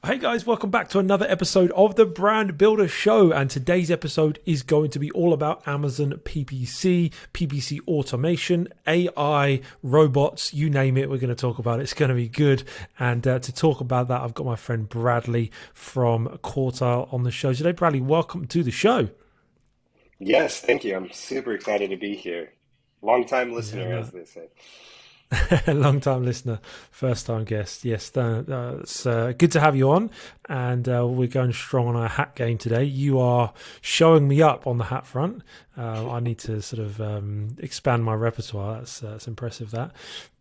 Hey guys, welcome back to another episode of the Brand Builder Show. And today's episode is going to be all about Amazon PPC, PPC automation, AI, robots, you name it. We're going to talk about it. It's going to be good. And to talk about that, I've got my friend Bradley from Quartile on the show today. Bradley, welcome to the show. Yes, thank you. I'm super excited to be here. Long time Yeah, listener, no. as they say. Long time listener, first time guest. Yes, it's good to have you on. And we're going strong on our hat game today. You are showing me up on the hat front. I need to sort of expand my repertoire. That's impressive, that.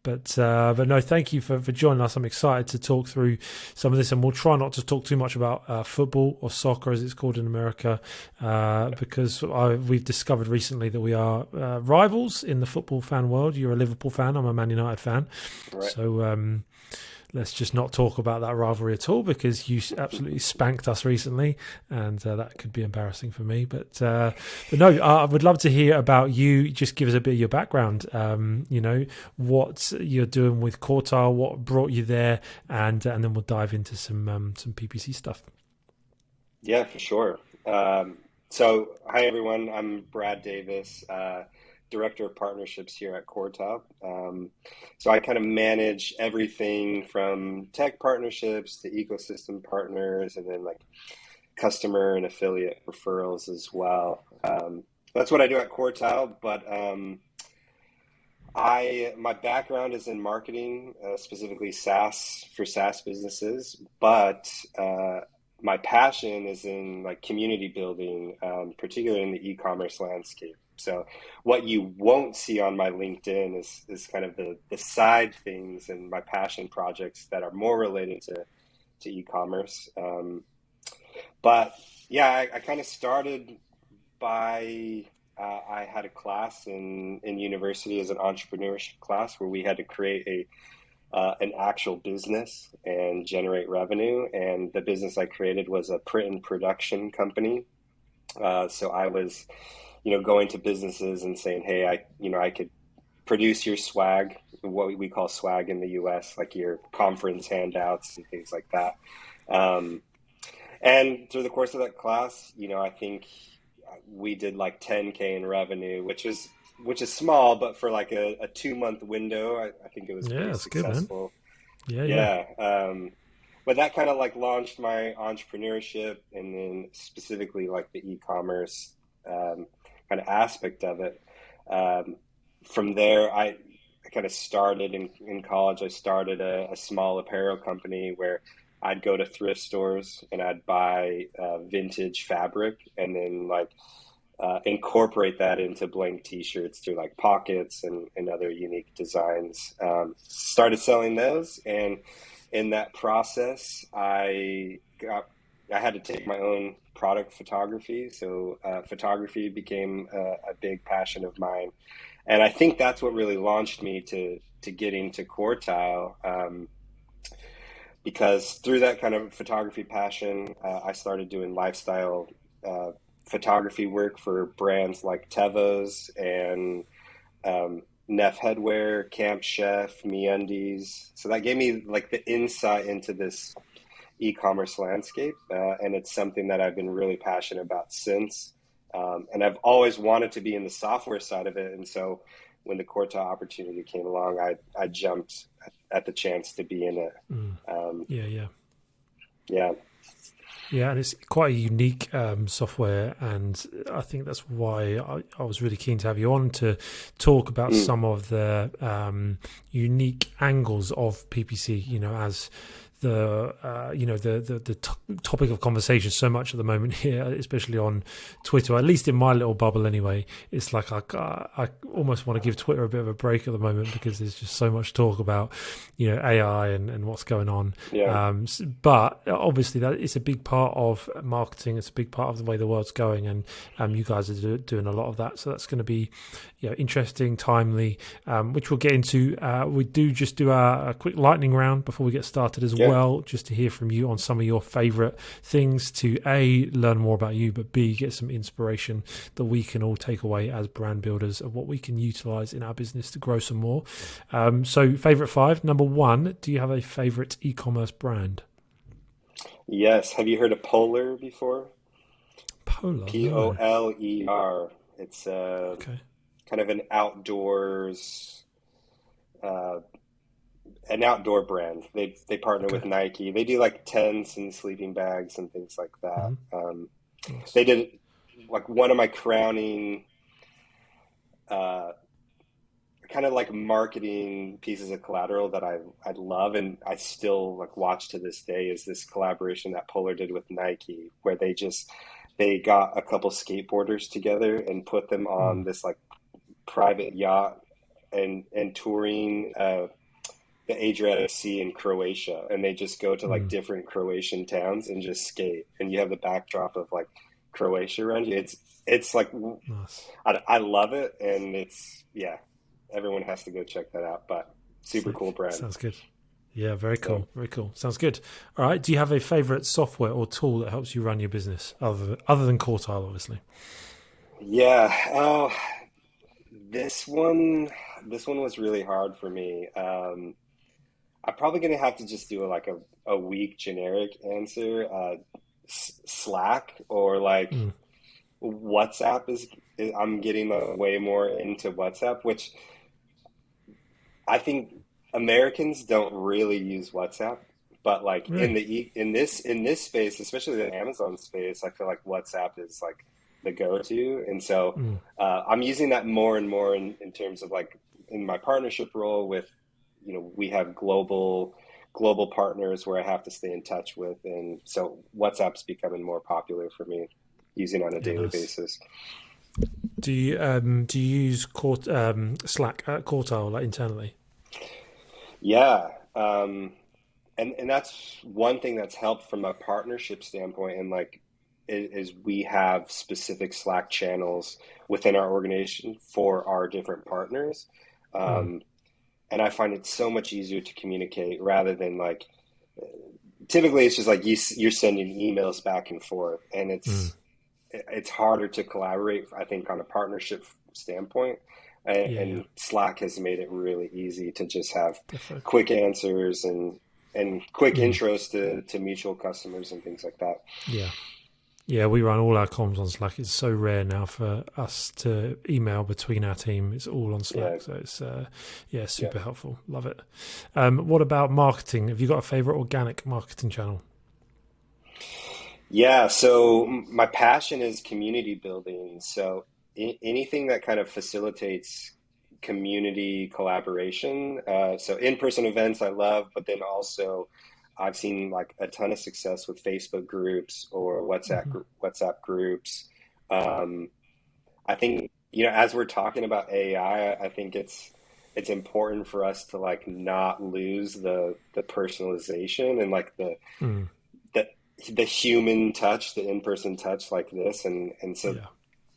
But no, thank you for joining us. I'm excited to talk through some of this, and we'll try not to talk too much about football or soccer, as it's called in America, because we've discovered recently that we are rivals in the football fan world. You're a Liverpool fan. I'm a Man United fan. Right. So let's just not talk about that rivalry at all, because you absolutely spanked us recently, and that could be embarrassing for me. But no, I would love to hear about you. Just give us a bit of your background. What you're doing with Quartile, what brought you there, and then we'll dive into some PPC stuff. Yeah, for sure. Hi everyone. I'm Brad Davis, Director of Partnerships here at Quartile. So I kind of manage everything from tech partnerships to ecosystem partners, and then like customer and affiliate referrals as well. That's what I do at Quartile. But my background is in marketing, specifically SaaS for SaaS businesses, but my passion is in like community building, particularly in the e-commerce landscape. So what you won't see on my LinkedIn is kind of the side things and my passion projects that are more related to e-commerce. But yeah, I kind of started by I had a class in university as an entrepreneurship class where we had to create an actual business and generate revenue. And the business I created was a print and production company. So I was, going to businesses and saying, hey, I could produce your swag, what we call swag in the US, like your conference handouts and things like that. And through the course of that class, I think we did like 10K in revenue, which is small, but for like a 2-month window, I think it was Yeah, pretty that's good, man. successful. Yeah. Yeah. But that kind of like launched my entrepreneurship, and then specifically like the e-commerce kind of aspect of it. From there, I kind of started in college. I started a small apparel company where I'd go to thrift stores and I'd buy vintage fabric, and then like incorporate that into blank t-shirts through like pockets and other unique designs. Started selling those, and in that process, I had to take my own product photography. So photography became a big passion of mine. And I think that's what really launched me to get into Quartile, because through that kind of photography passion, I started doing lifestyle photography work for brands like Tevos and Neff Headwear, Camp Chef, MeUndies. So that gave me like the insight into this e-commerce landscape, and it's something that I've been really passionate about since. And I've always wanted to be in the software side of it, and so when the Quartile opportunity came along, I jumped at the chance to be in it. Yeah. Yeah. Yeah, and it's quite a unique software, and I think that's why I was really keen to have you on to talk about some of the unique angles of PPC. As the topic of conversation so much at the moment here, especially on Twitter, at least in my little bubble anyway. It's like I almost want to give Twitter a bit of a break at the moment, because there's just so much talk about AI and what's going on. Yeah. But obviously that it's a big part of marketing. It's a big part of the way the world's going, and you guys are doing a lot of that. So that's going to be interesting, timely, which we'll get into. We just do a quick lightning round before we get started as well, just to hear from you on some of your favorite things, to A, learn more about you, but B, get some inspiration that we can all take away as brand builders of what we can utilize in our business to grow some more. So favorite 5, number 1, do you have a favorite e-commerce brand? Yes. Have you heard of Polar before? Polar? No. Poler. It's Okay. kind of uh, an outdoor brand. They partner Okay. with Nike. They do like tents and sleeping bags and things like that. Hmm. Nice. They did like one of my crowning uh, kind of like marketing pieces of collateral that I love and I still like watch to this day is this collaboration that Polar did with Nike, where they got a couple skateboarders together and put them on Mm. this like private yacht and touring the Adriatic Sea in Croatia, and they just go to like Mm. different Croatian towns and just skate, and you have the backdrop of like Croatia around you. It's like Nice. I love it, and it's yeah, everyone has to go check that out. But super cool Sick. brand. Sounds good. Yeah, very Yeah, cool. Very cool. Sounds good. All right. Do you have a favorite software or tool that helps you run your business other than Quartile, obviously? yeah. Oh, this one this one was really hard for me. I'm probably gonna have to just do a weak generic answer. Slack or like Mm. WhatsApp I'm getting way more into WhatsApp, which I think Americans don't really use WhatsApp, but like Really? in this space, especially the Amazon space, I feel like WhatsApp is like the go-to, and so Mm. I'm using that more and more in terms of like in my partnership role with, we have global partners where I have to stay in touch with, and so WhatsApp's becoming more popular for me using on a Yeah, daily nice. basis. Do you use Slack at Quartile like internally? Yeah. And that's one thing that's helped from a partnership standpoint, and like is we have specific Slack channels within our organization for our different partners. Mm. Um, and I find it so much easier to communicate rather than like typically it's just like you're sending emails back and forth, and Mm. it's harder to collaborate, I think, on a partnership standpoint. Yeah, yeah, And Slack has made it really easy to just have definitely. quick answers and quick Mm. intros to mutual customers and things like that. Yeah. Yeah, we run all our comms on Slack. It's so rare now for us to email between our team. It's all on Yeah, Slack, so it's yeah, yeah. super helpful. Love it. What about marketing? Have you got a favorite organic marketing channel? Yeah, so my passion is community building. So anything that kind of facilitates community collaboration. So in-person events I love, but then also I've seen like a ton of success with Facebook groups or Hmm. WhatsApp groups. Um, I think, as we're talking about AI, I think it's important for us to like not lose the personalization and like Mm. the the human touch, the in-person touch like this, and so Yeah,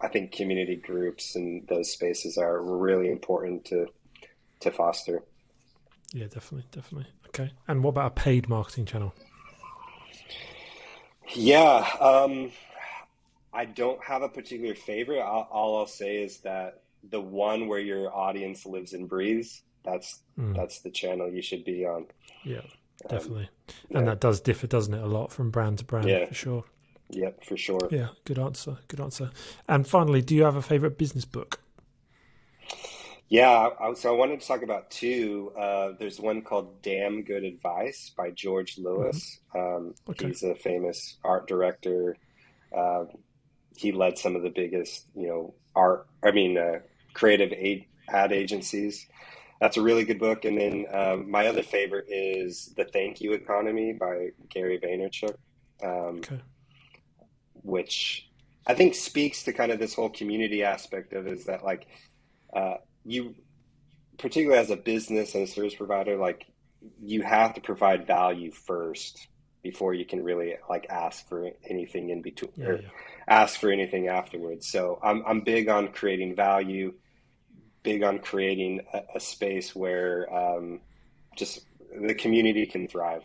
I think community groups and those spaces are really important to foster. yeah, definitely, definitely. Okay. And what about a paid marketing channel? Yeah, I don't have a particular favorite. All I'll say is that the one where your audience lives and breathes, Mm. that's the channel you should be on. Yeah, Um, definitely. And yeah, that does differ, doesn't it, a lot from brand to brand yeah, for sure. yep, for sure. Yeah, good answer. Good answer. And finally, do you have a favorite business book? Yeah, so I wanted to talk about two. There's one called Damn Good Advice by George Hmm. Lewis. Okay. He's a famous art director. Uh, he led some of the biggest, creative ad agencies. That's a really good book. And then my other favorite is The Thank You Economy by Gary Vaynerchuk, um, Okay. which I think speaks to kind of this whole community aspect of it, is that like uh, you, particularly as a business and a service provider, like you have to provide value first before you can really like ask for anything in between Yeah, or yeah. ask for anything afterwards. So I'm big on creating value, big on creating a space where just the community can thrive.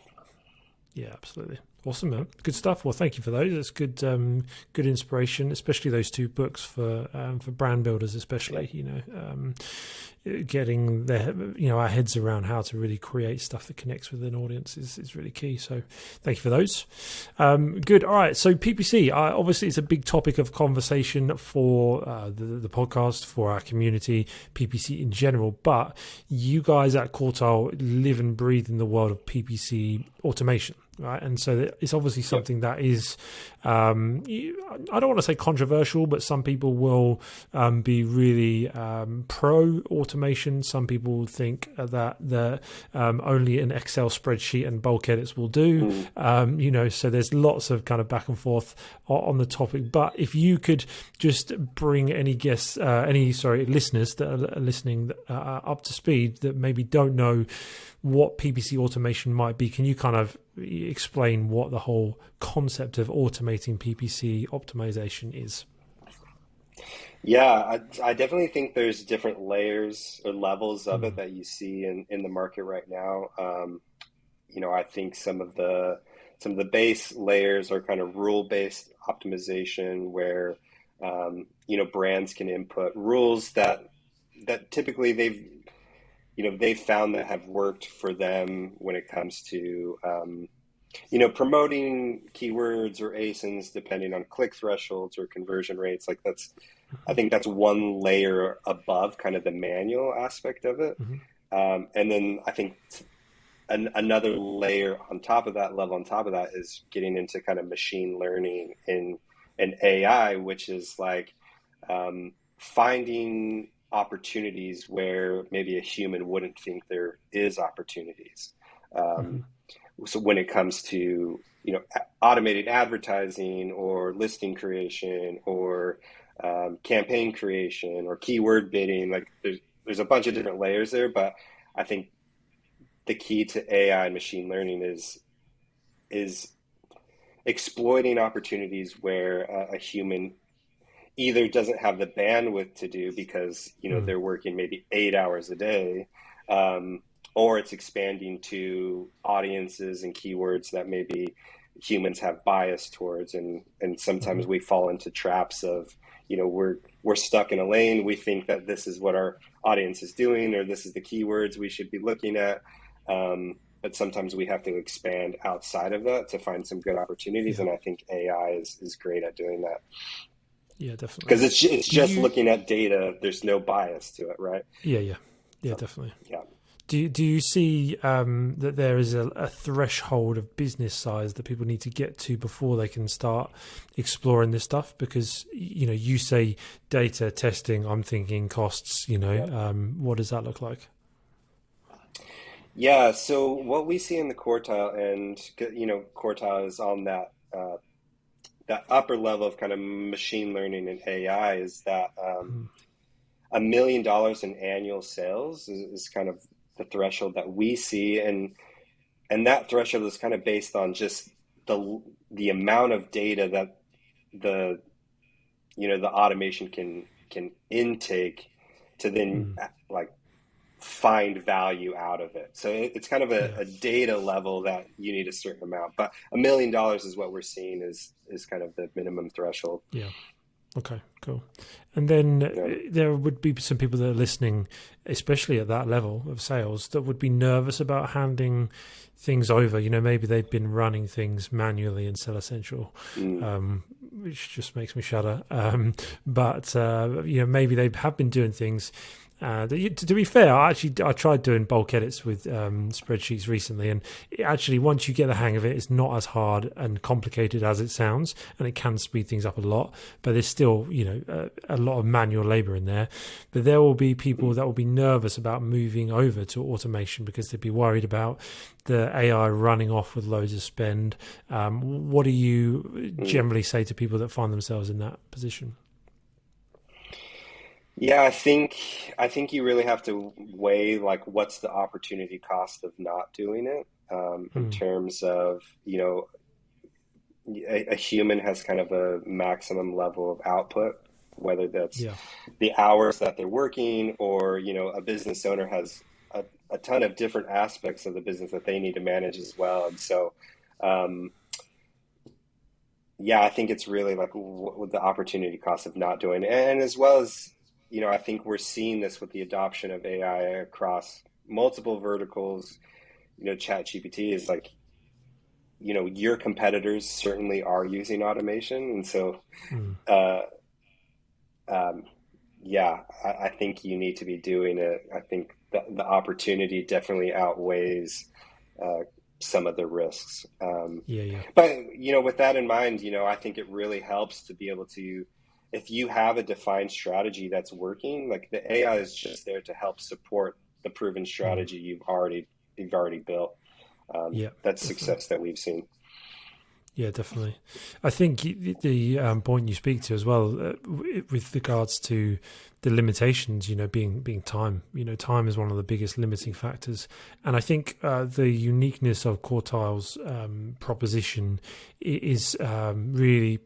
Yeah, absolutely. Awesome, man. Good stuff. Well, thank you for those. That's good, good inspiration, especially those two books for brand builders, especially. Getting our heads around how to really create stuff that connects with an audience is really key. So, thank you for those. Good. All right. So PPC, obviously, it's a big topic of conversation for the podcast, for our community, PPC in general. But you guys at Quartile live and breathe in the world of PPC automation. Right, and so it's obviously something that is, I don't want to say controversial, but some people will be really pro automation. Some people think that only an Excel spreadsheet and bulk edits will do. So there's lots of kind of back and forth on the topic. But if you could just bring any guests, listeners that are listening up to speed that maybe don't know what PPC automation might be, can you kind of explain what the whole concept of automating PPC optimization is? Yeah, I definitely think there's different layers or levels of it that you see in the market right now. I think some of the base layers are kind of rule-based optimization where brands can input rules that typically they've found that have worked for them when it comes to promoting keywords or ASINs depending on click thresholds or conversion rates. I think that's one layer above kind of the manual aspect of it. And then I think another layer on top of that is getting into kind of machine learning and AI, which is like finding opportunities where maybe a human wouldn't think there is opportunities. So when it comes to automated advertising or listing creation or campaign creation or keyword bidding, like there's a bunch of different layers there, but I think the key to AI and machine learning is exploiting opportunities where a human either doesn't have the bandwidth to do because they're working maybe 8 hours a day, or it's expanding to audiences and keywords that maybe humans have bias towards, and sometimes we fall into traps of we're stuck in a lane. We think that this is what our audience is doing, or this is the keywords we should be looking at. But sometimes we have to expand outside of that to find some good opportunities, and I think AI is great at doing that. Yeah, definitely. Because it's just looking at data. There's no bias to it, right? Yeah, definitely. Yeah. Do you see that there is a threshold of business size that people need to get to before they can start exploring this stuff? Because you say data testing, I'm thinking costs. What does that look like? Yeah. So what we see in the Quartile, and Quartile is on that upper level of kind of machine learning and AI, is that $1 million in annual sales is kind of the threshold that we see, and that threshold is kind of based on just the amount of data that the automation can intake to then find value out of it. So it's kind of a data level that you need a certain amount, but $1 million is what we're seeing is kind of the minimum threshold. Yeah. Okay, cool. And then there would be some people that are listening, especially at that level of sales, that would be nervous about handing things over. Maybe they've been running things manually in Seller Central, which just makes me shudder. But maybe they have been doing things. To be fair, I tried doing bulk edits with spreadsheets recently, and actually once you get the hang of it, it's not as hard and complicated as it sounds, and it can speed things up a lot. But there's still a lot of manual labor in there. But there will be people that will be nervous about moving over to automation because they'd be worried about the AI running off with loads of spend. What do you generally say to people that find themselves in that position? Yeah, I think you really have to weigh what's the opportunity cost of not doing it, in terms of a human has kind of a maximum level of output, whether that's the hours that they're working, or a business owner has a ton of different aspects of the business that they need to manage as well. And so yeah, I think it's really like the opportunity cost of not doing it. And as well as, I think we're seeing this with the adoption of AI across multiple verticals. Chat GPT is like, your competitors certainly are using automation. And so, Mm. uh, um, yeah, I think you need to be doing it. I think the opportunity definitely outweighs uh, some of the risks. Yeah, yeah. But with that in mind, I think it really helps to be able to, if you have a defined strategy that's working, like the AI is just there to help support the proven Mm. strategy you've already built. Yeah, That's definitely. success that we've seen. Yeah, definitely. I think the point you speak to as well, with regards to the limitations, being time. Time is one of the biggest limiting factors, and I think the uniqueness of Quartile's proposition is really.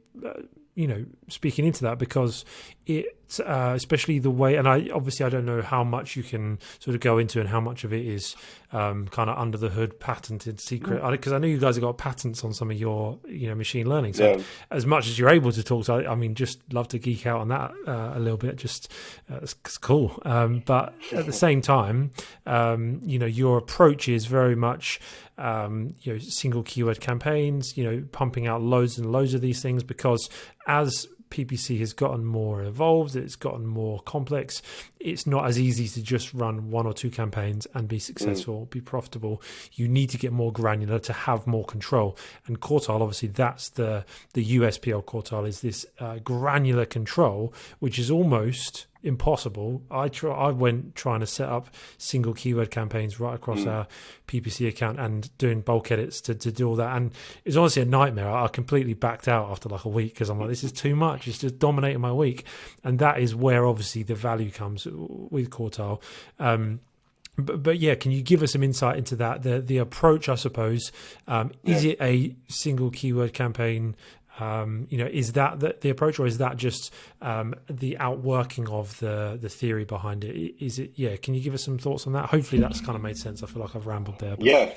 Speaking into that, because it, especially the way, and I don't know how much you can sort of go into and how much of it is kind of under the hood, patented, secret. Because I know you guys have got patents on some of your, machine learning. So Yeah. as much as you're able to talk, I mean, just love to geek out on that a little bit. Just it's cool. But at the same time, your approach is very much single keyword campaigns. Pumping out loads and loads of these things, because as PPC has gotten more evolved, it's gotten more complex. It's not as easy to just run one or two campaigns and be Mm, successful, be profitable. You need to get more granular to have more control. And Quartile, obviously, that's the USP of Quartile, is this granular control, which is almost impossible. I went trying to set up single keyword campaigns right across mm. our PPC account and doing bulk edits to do all that, and it was honestly a nightmare. I completely backed out after like a week, because I'm like, this is too much. It's just dominating my week, and that is where obviously the value comes with Quartile. But yeah, can you give us some insight into that? The approach, I suppose. Yeah. Is it a single keyword campaign? Is that the approach, or is that just the outworking of the theory behind it? Is it? Yeah. Can you give us some thoughts on that? Hopefully, that's kind of made sense. I feel like I've rambled there, but Yeah.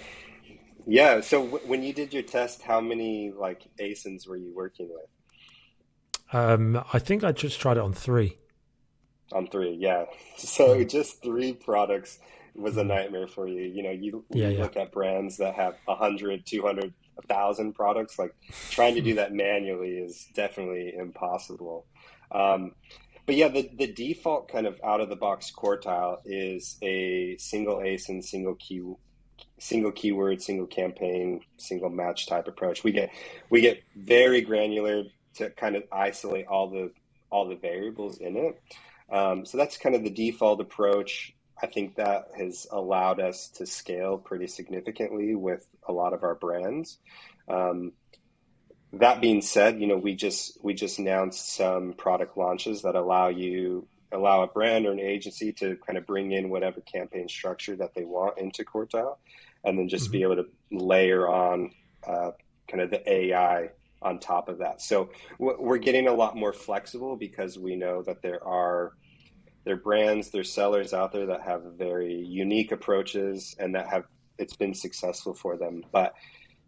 Yeah. So when you did your test, how many like ASINs were you working with? I think I just tried it on three. On three, yeah. So Mm, just three products was a mm. nightmare for you. Yeah, You yeah, look at brands that have 100, 200, 1,000 products. Like trying to do that manually is definitely impossible. Um, but yeah, the default kind of out of the box quartile is a single ASIN, single keyword, single campaign, single match type approach. We get very granular to kind of isolate all the variables in it. So that's kind of the default approach. I think that has allowed us to scale pretty significantly with a lot of our brands. Um, that being said, we just announced some product launches that allow a brand or an agency to kind of bring in whatever campaign structure that they want into Quartile, and then just hmm be able to layer on uh, kind of the AI on top of that. So we're getting a lot more flexible because we know that there are brands, there's sellers out there that have very unique approaches and that have it's been successful for them. But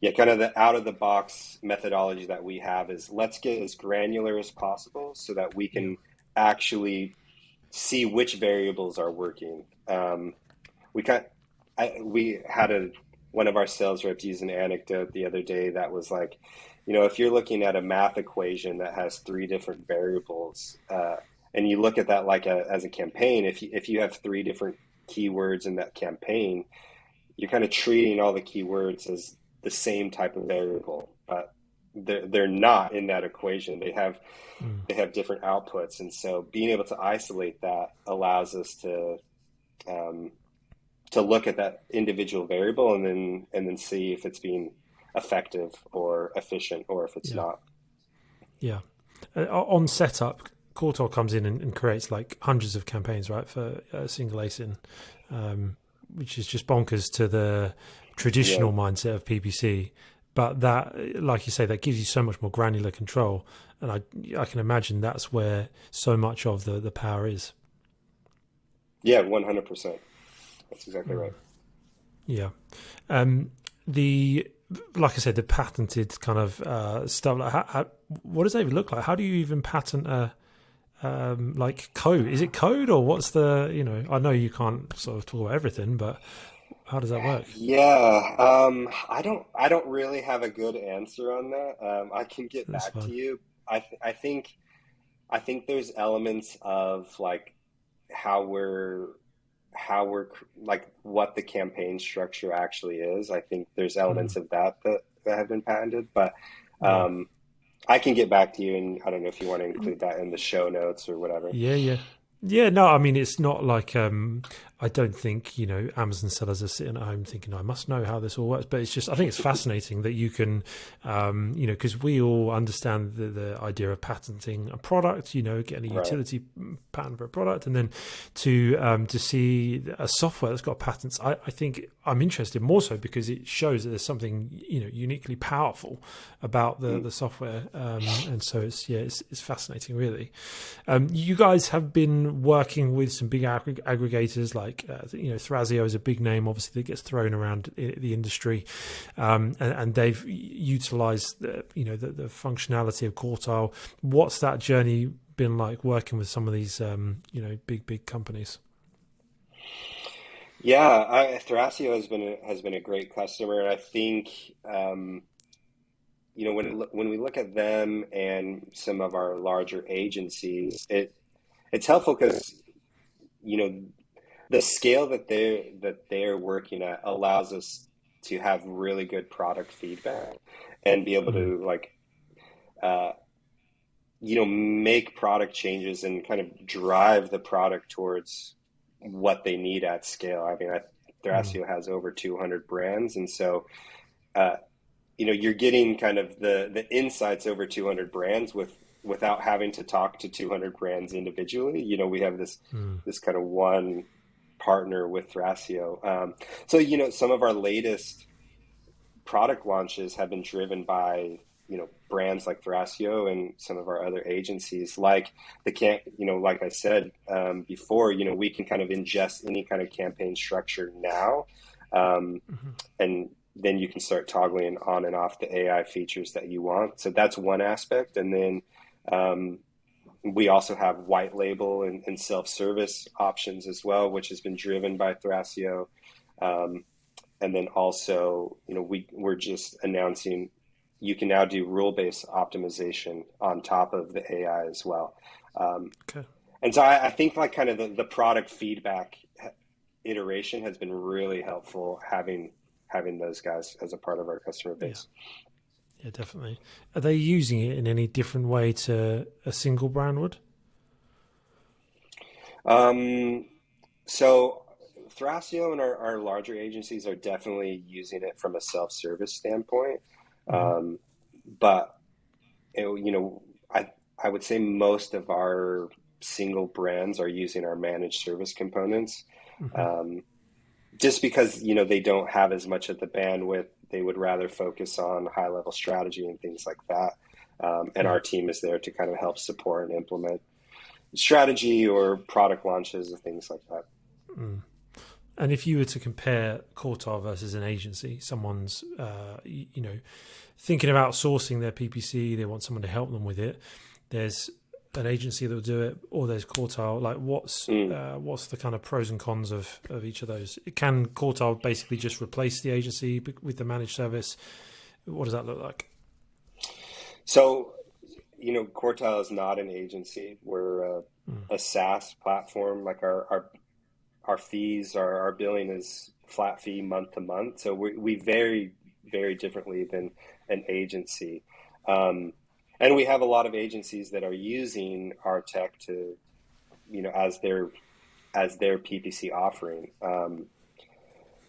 yeah, kind of the out of the box methodology that we have is let's get as granular as possible so that we yeah, can actually see which variables are working. We kind we had one of our sales reps use an anecdote the other day that was like, if you're looking at a math equation that has three different variables, and you look at that like as a campaign, if you have three different keywords in that campaign, you're kind of treating all the keywords as the same type of variable, but they're not in that equation. mm, They have different outputs, and so being able to isolate that allows us um, to look at that individual variable and then see if it's being effective or efficient or if it's yeah, not. yeah. On setup, Cortal comes in and creates like hundreds of campaigns, right, for a single ASIN, which is just bonkers to the Yeah. traditional mindset of PPC. But that, like you say, that gives you so much more granular control, and I can imagine that's where so much of the power is. Yeah, 100%. That's exactly Mm, right. yeah. Um, the like I said, the patented kind of stuff. Like, what does that even look like? How do you even patent a like code? Is it code, or what's the, I know you can't sort of talk about everything, but how does that work? Yeah, I don't really have a good answer on that. I can get That's back to fine. you. I think there's elements of like how we're like what the campaign structure actually is. I think there's Mm, elements of that have been patented, but yeah. um, I can get back to you, and I don't know if you want to include that in the show notes or whatever. Yeah, yeah. Yeah, no, I mean it's not like I don't think, Amazon sellers are sitting at home thinking I must know how this all works, but it's just I think it's fascinating that you can because we all understand the idea of patenting a product, getting a Right. utility patent for a product, and then to see a software that's got patents. I think I'm interested more so because it shows that there's something uniquely powerful about Mm. the software, and so it's fascinating really. You guys have been working with some big aggregators like Thrasio is a big name, obviously, that gets thrown around the industry, and they've utilized the functionality of Quartile. What's that journey been like working with some of these big companies? Yeah, Thrasio has been a great customer, and I think when we look at them and some of our larger agencies, it's helpful because you know the scale that they're working at allows us to have really good product feedback and be able Mm, to like uh, make product changes and kind of drive the product towards what they need at scale. I mean, mm, Thrasio has over 200 brands, and so uh, you're getting kind of the insights over 200 brands without having to talk to 200 brands individually. We have mm, this kind of one partner with Thrasio. So some of our latest product launches have been driven by brands like Thrasio and some of our other agencies. Like like I said before, we can kind of ingest any kind of campaign structure now, mhm. and then you can start toggling on and off the AI features that you want. So that's one aspect, and then um, we also have white label and self-service options as well, which has been driven by Thrasio. Um, and then also, we're just announcing you can now do rule-based optimization on top of the AI as well. Um, Okay. and so I think like kind of the product feedback iteration has been really helpful having those guys as a part of our customer Yeah. base. Yeah, definitely. Are they using it in any different way to a single brand would? Um, so Thrasio and our larger agencies are definitely using it from a self-service standpoint. Hmm. Um, but I would say most of our single brands are using our managed service components. Hmm. Um, just because they don't have as much of the bandwidth, they would rather focus on high level strategy and things like that. And Yeah. our team is there to kind of help support and implement strategy or product launches and things like that. Mm. And if you were to compare Quartile versus an agency, someone's thinking about sourcing their PPC, they want someone to help them with it. There's an agency that will do it, or there's Quartile. Like, Mm. what's the kind of pros and cons of each of those? Can Quartile basically just replace the agency with the managed service? What does that look like? So, Quartile is not an agency. We're Mm. a SaaS platform. Like our fees, our billing is flat fee month to month. So we vary very differently than an agency. Um, and we have a lot of agencies that are using our tech to, as their PPC offering.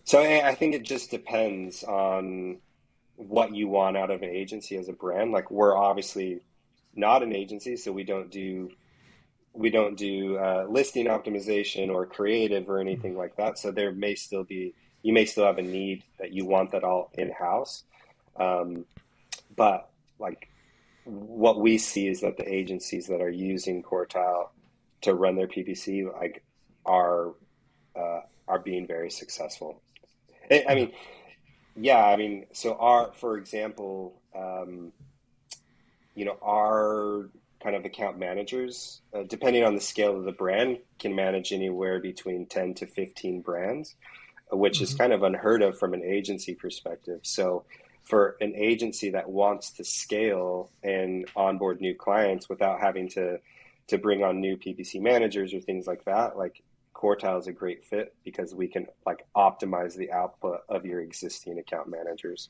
So I think it just depends on what you want out of an agency as a brand. Like we're obviously not an agency, so we don't do listing optimization or creative or Mm. anything like that. So you may still have a need that you want that all in house. Um, but like what we see is that the agencies that are using Quartile to run their PPC like are are being very successful. I Yeah. mean, yeah, I mean, so for example, our kind of account managers, depending on the scale of the brand, can manage anywhere between 10 to 15 brands, which is Hmm. kind of unheard of from an agency perspective. So for an agency that wants to scale and onboard new clients without having to bring on new PPC managers or things like that, like Quartile is a great fit because we can like optimize the output of your existing account managers.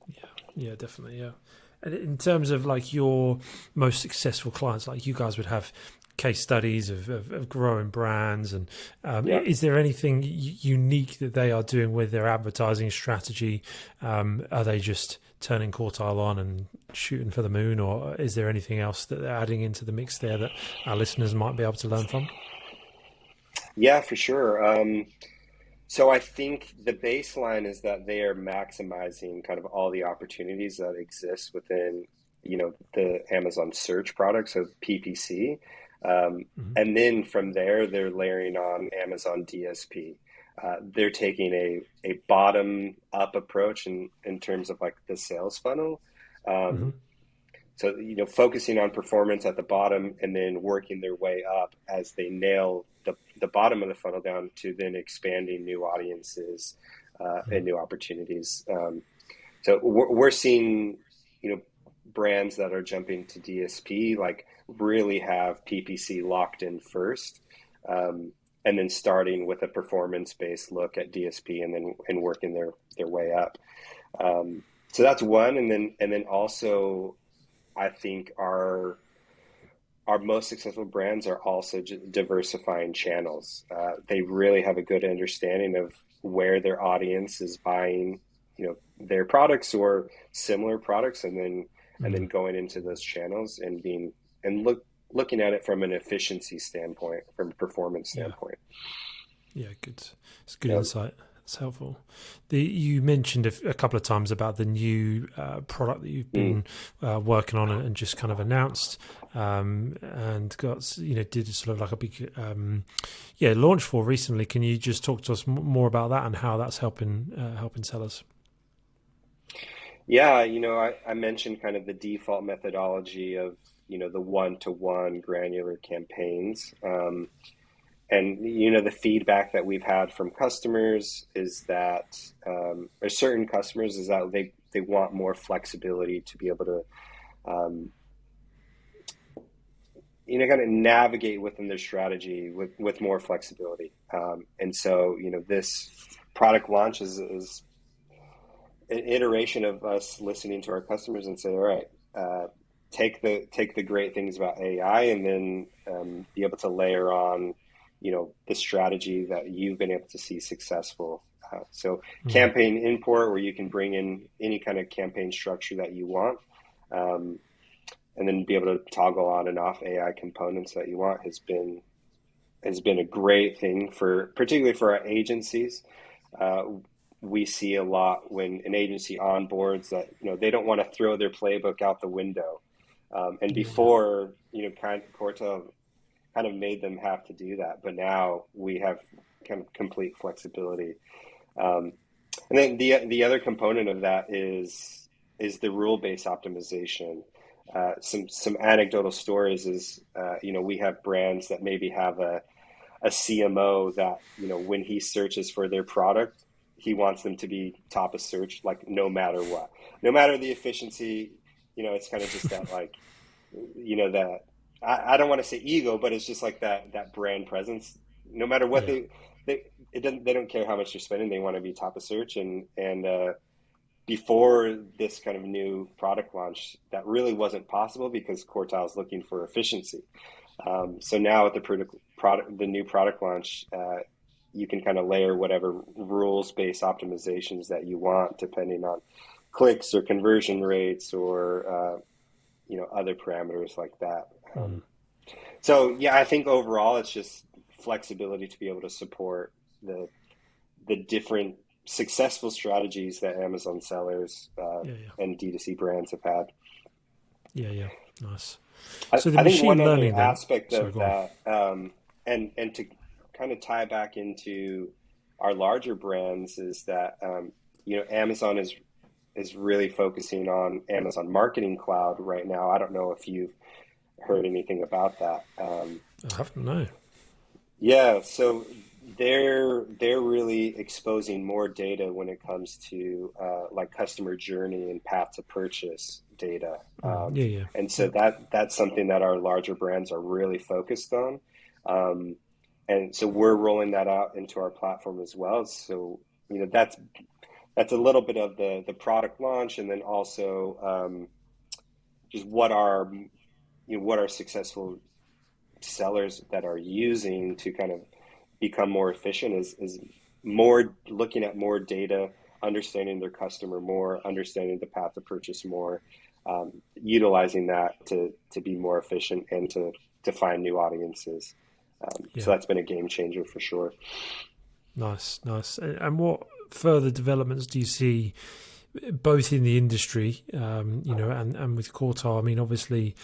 Yeah, yeah, definitely, yeah. And in terms of like your most successful clients, like you guys would have case studies of growing brands, and Yeah. is there anything unique that they are doing with their advertising strategy? Are they just turning Quartile on and shooting for the moon, or is there anything else that they're adding into the mix there that our listeners might be able to learn from? Yeah, for sure. So I think the baseline is that they are maximizing kind of all the opportunities that exist within, the Amazon search products of PPC. Hmm. And then from there, they're layering on Amazon DSP. They're taking a bottom up approach in terms of like the sales funnel. Hmm. Um, so, focusing on performance at the bottom and then working their way up as they nail the bottom of the funnel down to then expanding new audiences and new opportunities. So we're seeing, brands that are jumping to DSP, like really have PPC locked in first. And then starting with a performance-based look at DSP and working their way up. So that's one, and then also I think our most successful brands are also diversifying channels. They really have a good understanding of where their audience is buying, their products or similar products, and then going into those channels and looking at it from an efficiency standpoint, from a performance Yeah. standpoint. Yeah, good. It's good Yeah. insight. It's helpful. You mentioned a couple of times about the new product that you've Mm. been working on and just kind of announced, and got did sort of like a big launch for recently. Can you just talk to us more about that and how that's helping sellers? Yeah, I mentioned kind of the default methodology of, the one-to-one granular campaigns. And the feedback that we've had from customers is that, or certain customers, is that they want more flexibility to be able to, um, kind of navigate within their strategy with more flexibility. And so, this product launch is an iteration of us listening to our customers and say, all right, take the great things about AI, and then be able to layer on, the strategy that you've been able to see successful. So Mm. campaign import, where you can bring in any kind of campaign structure that you want, um, and then be able to toggle on and off AI components that you want, has been a great thing particularly for our agencies. Uh, we see a lot when an agency onboards that, they don't want to throw their playbook out the window. And Yeah, yeah, before, Cortel kind of made them have to do that, but now we have kind of complete flexibility. Um, and then the other component of that is the rule based optimization. Some anecdotal stories is, we have brands that maybe have a CMO that, when he searches for their product, he wants them to be top of search, like no matter what, no matter the efficiency. It's kind of just that, like, that I don't want to say ego, but it's just like that brand presence. No matter what yeah, they don't care how much they're spending. They want to be top of search, and before this kind of new product launch, that really wasn't possible because Quartile is looking for efficiency. So now with the new product launch, you can kind of layer whatever rules-based optimizations that you want, depending on clicks or conversion rates or other parameters like that. mm, So yeah, I think overall it's just flexibility to be able to support the different successful strategies that Amazon sellers yeah, yeah, and D2C brands have had. yeah, yeah. Nice. I, So the I think one machine other learning then. aspect Sorry, of go on. that, and to kind of tie back into our larger brands, is that Amazon is is really focusing on Amazon Marketing Cloud right now. I don't know if you've heard anything about that. I haven't, no. Yeah, so they're really exposing more data when it comes to like customer journey and path to purchase data, Yeah, yeah, and so yeah, that's something that our larger brands are really focused on, um, and so we're rolling that out into our platform as well. So that's a little bit of the product launch, and then also just what our successful sellers that are using to kind of become more efficient is more looking at more data, understanding their customer more, understanding the path to purchase more, utilizing that to be more efficient and to find new audiences. So yeah. that's been a game changer for sure. Nice, nice. And what further developments do you see, both in the industry, and with Quartile? I mean, obviously,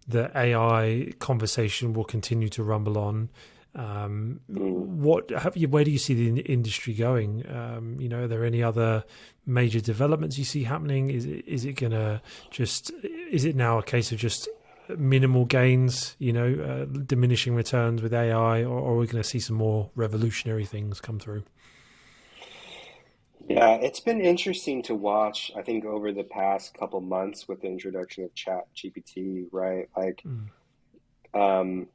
the AI conversation will continue to rumble on. Mm. Where do you see the industry going? Are there any other major developments you see happening? Is it now a case of just minimal gains, diminishing returns with AI, or are we going to see some more revolutionary things come through? Yeah, it's been interesting to watch, I think, over the past couple months with the introduction of Chat GPT, right? Like, Mm. um,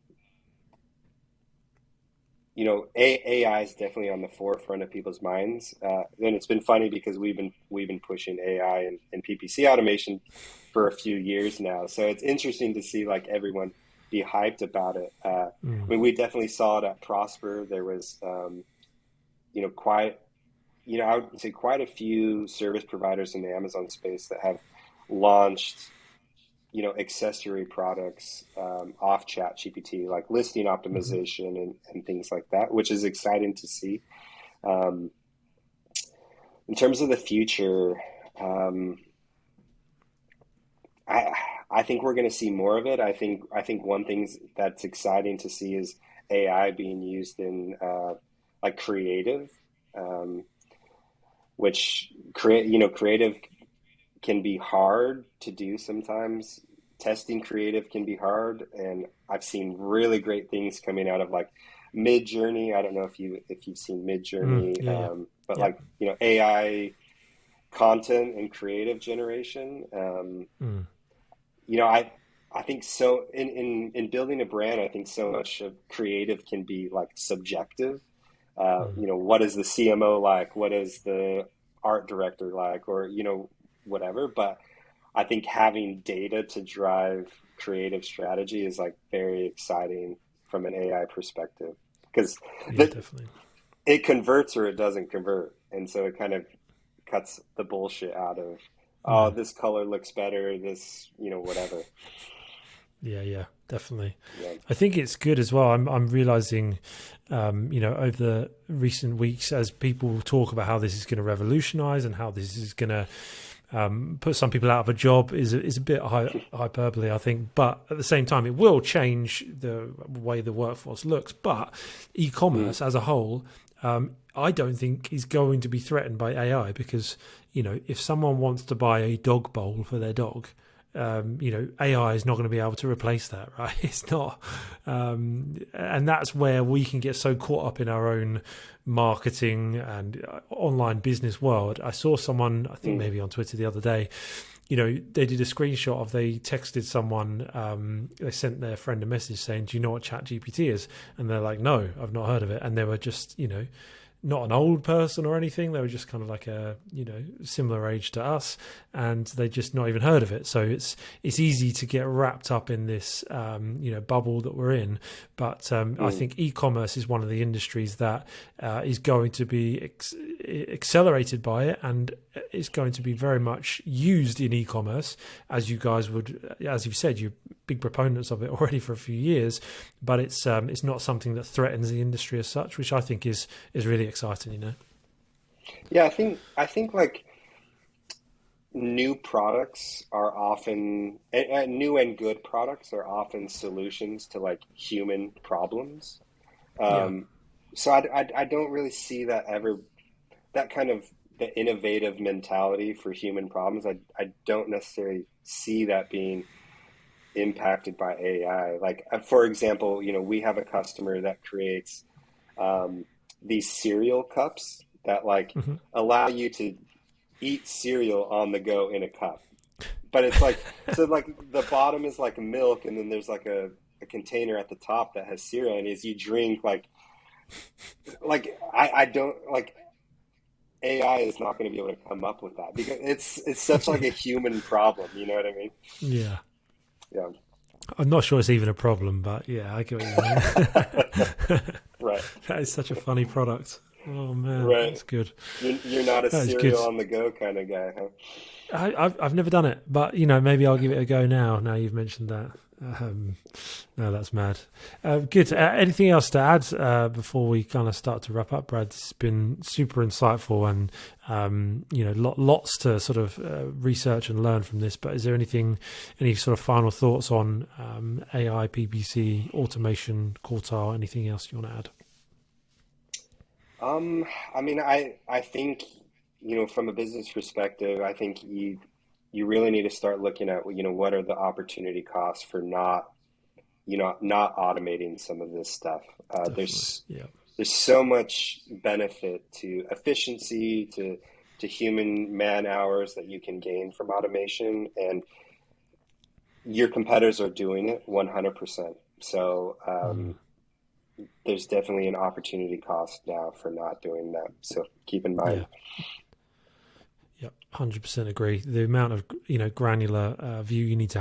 AI is definitely on the forefront of people's minds. And it's been funny because we've been pushing AI and PPC automation for a few years now. So it's interesting to see like everyone be hyped about it. I Mm. mean, we definitely saw it at Prosper. There was, quite, I would say quite a few service providers in the Amazon space that have launched accessory products off chat GPT, like listing Mhm. optimization and things like that, which is exciting to see. Um, in terms of the future, um, I I think we're going to see more of it. I think one thing that's exciting to see is AI being used in like creative, um, which creative can be hard to do sometimes. Testing creative can be hard, and I've seen really great things coming out of like Mid Journey. I don't know if you've seen Mid Mm. Journey, Yeah, yeah, but yeah. like AI content and creative generation. Mm. I think so in building a brand. I think so much of creative can be like subjective. Mm. What is the CMO like? What is the art director like? Or whatever. But I think having data to drive creative strategy is like very exciting from an AI perspective because Yeah, the, definitely. it converts or it doesn't convert, and so it kind of cuts the bullshit out of, oh, Mm. this color looks better, this whatever. Yeah, yeah, definitely. Yeah. I think it's good as well. I'm realizing, over the recent weeks, as people talk about how this is going to revolutionize and how this is going to put some people out of a job, is a bit hyperbole, I think. But at the same time, it will change the way the workforce looks. But Mm. e-commerce as a whole, I don't think is going to be threatened by AI because if someone wants to buy a dog bowl for their dog, AI is not going to be able to replace that, right? It's not, and that's where we can get so caught up in our own marketing and online business world. I saw someone, I think Mm. maybe on Twitter the other day, they did a screenshot of they texted someone, they sent their friend a message saying, "Do you know what Chat GPT is?" And they're like, "No, I've not heard of it." And they were just, not an old person or anything. They were just kind of like a similar age to us, and they just not even heard of it. So it's easy to get wrapped up in this bubble that we're in. But I Mm. think e-commerce is one of the industries that is going to be accelerated by it, and it's going to be very much used in e-commerce, as you guys would, as you've said, you're big proponents of it already for a few years. But it's not something that threatens the industry as such, which I think is really exciting. Yeah, I think like new products are often new and good products are often solutions to like human problems. Yeah. Um, so I don't really see that kind of the innovative mentality for human problems, I don't necessarily see that being impacted by AI. Like, for example, we have a customer that creates these cereal cups that like Hmm. allow you to eat cereal on the go in a cup. But it's like, so like the bottom is like milk, and then there's like a container at the top that has cereal, and as you drink, I don't like AI is not going to be able to come up with that because it's such like a human problem. You know what I mean? Yeah. Yeah. I'm not sure it's even a problem, but yeah, I get what you mean. Right. That is such a funny product. Oh man, Right. that's good. You're not a That is good. cereal on the go kind of guy, huh? I've never done it, but maybe I'll give it a go now. Now you've mentioned that. Um, no, that's mad. Good. Anything else to add before we kind of start to wrap up, Brad? It's been super insightful, and lots to sort of research and learn from this. But is there any sort of final thoughts on AI, PPC, automation, Quartile? Anything else you want to add? I mean, I think, from a business perspective, I think you really need to start looking at, what are the opportunity costs for not automating some of this stuff. Definitely. Yeah. There's so much benefit to efficiency, to human man hours that you can gain from automation, and your competitors are doing it 100%. So Mm. there's definitely an opportunity cost now for not doing that. So keep in mind. Yeah. Yeah, 100% agree. The amount of granular view you need to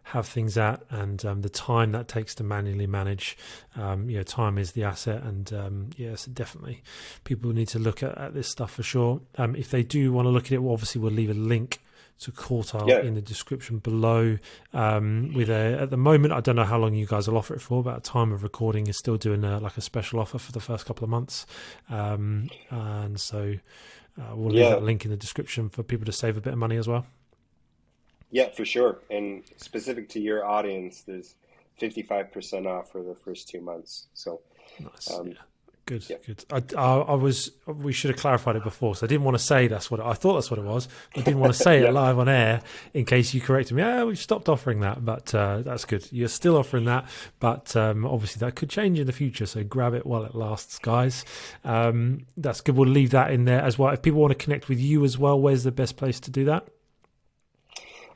have things at, and the time that takes to manually manage. Time is the asset, and yes, definitely, people need to look at this stuff for sure. If they do want to look at it, obviously we'll leave a link to Quartile Yeah. in the description below. At the moment, I don't know how long you guys will offer it for, but at time of recording is still doing like a special offer for the first couple of months, and so. We'll leave Yeah. that link in the description for people to save a bit of money as well. Yeah, for sure. And specific to your audience, there's 55% off for the first 2 months. So, Nice. um, Yeah. Good. yeah. Good. We should have clarified it before. So I didn't want to say I thought that's what it was. I didn't want to say it Yeah. live on air in case you corrected me. We've stopped offering that, but that's good. You're still offering that, but obviously that could change in the future. So grab it while it lasts, guys. That's good. We'll leave that in there as well. If people want to connect with you as well, where's the best place to do that?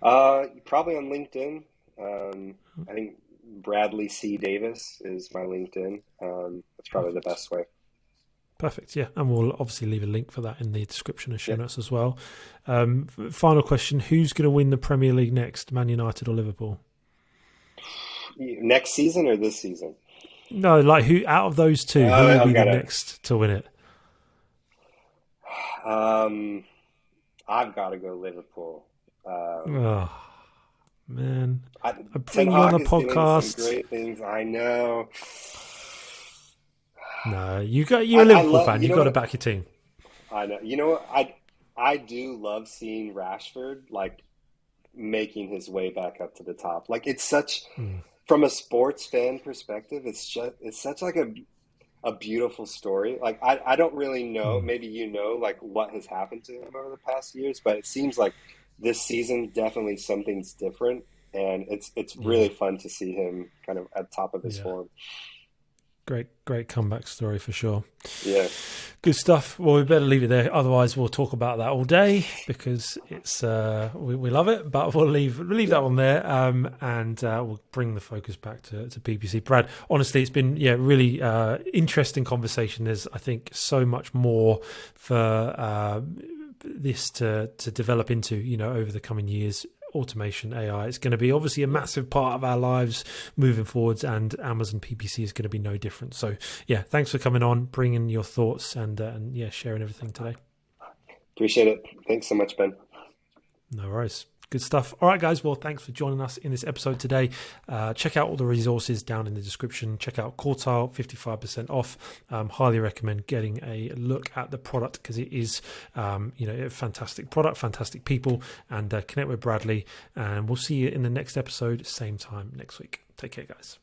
Probably on LinkedIn. I think Bradley C. Davis is my LinkedIn. That's probably the best way. Perfect. Yeah. And we'll obviously leave a link for that in the description and show Yeah. notes as well. Final question. Who's going to win the Premier League next, Man United or Liverpool? Next season or this season? No, like who out of those two, who will I've be the got it. next to win it? Um, I've got to go Liverpool. Oh, man. I, I Ten bring you on the Hag is doing some podcast. great things. I know. No, you're a I Liverpool love, fan. you You've know got to what? back your team. I know. You know what? I do love seeing Rashford like making his way back up to the top. Like it's such Mm, from a sports fan perspective, it's such like a beautiful story. Like I don't really know, mm, maybe like what has happened to him over the past years, but it seems like this season definitely something's different, and it's yeah, really fun to see him kind of at top of his yeah. form. Great comeback story for sure. Yeah. Good stuff. Well, we better leave it there. Otherwise, we'll talk about that all day because it's we love it. But we'll leave Yeah. that one there, and we'll bring the focus back to PPC. Brad, honestly, it's been really interesting conversation. There's I think so much more for this to develop into over the coming years. Automation, AI, it's going to be obviously a Yeah. massive part of our lives moving forwards, and Amazon PPC is going to be no different. So yeah, thanks for coming on, bringing your thoughts, and yeah, sharing everything today. Appreciate it. Thanks so much, Ben. No worries. Good stuff. All right, guys. Well, thanks for joining us in this episode today. Check out all the resources down in the description. Check out Quartile, 55% off. Highly recommend getting a look at the product because it is, a fantastic product, fantastic people, and connect with Bradley. And we'll see you in the next episode, same time next week. Take care, guys.